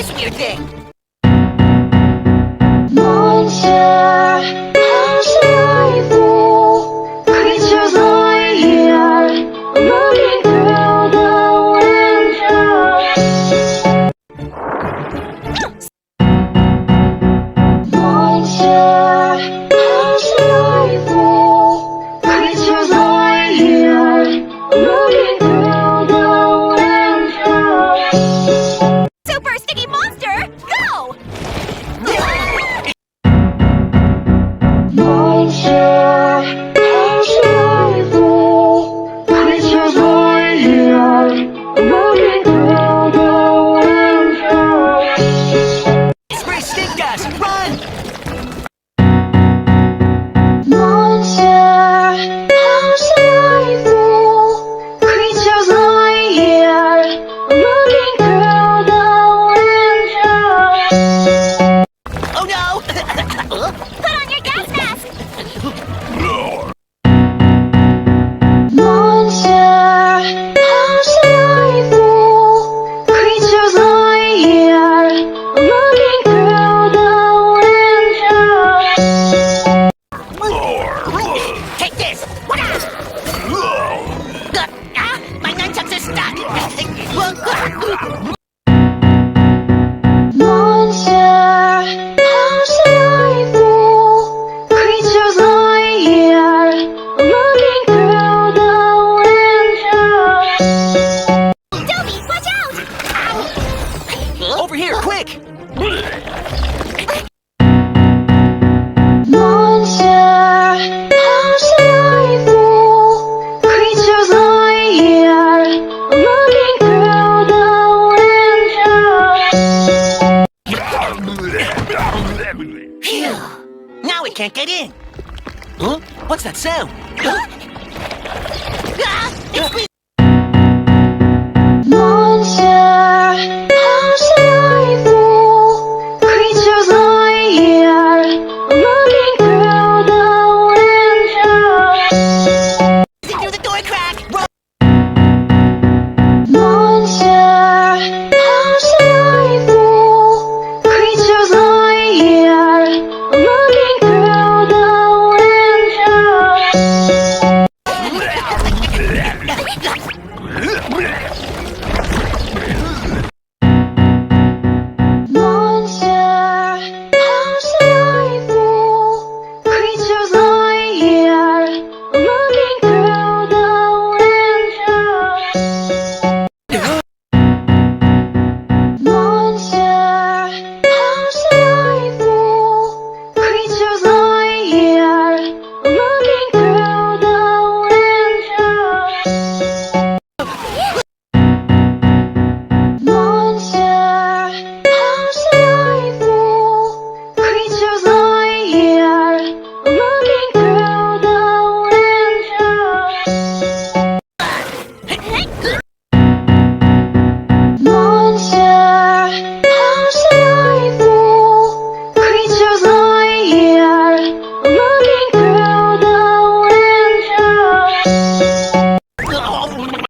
this weird thing? Monster, how should I feel? Creatures lie here, looking through the windows. Monster, how should I feel? Creatures lie here, looking through the windows. Super sticky monster, go! Monster, how should I feel? Creatures lie here, looking through the windows. Spray stink gas! Run! Monster, how should I feel? Creatures lie here, looking through the windows. Oh no! Put on your gas mask! Monster, how should I feel? Creatures lie here, looking through the windows. Take this! My nunchucks are stuck! Monster, how should I feel? Creatures lie here, looking through the windows. Dobby, watch out! Over here, quick! Monster, how should I feel? Creatures lie here, looking through the windows. Phew! Now it can't get in! Huh? What's that sound? It's me! Monster, how should I feel? Creatures lie here, looking through the windows. Through the door crack! Run! Monster, how should I feel? Creatures lie here, looking through the windows.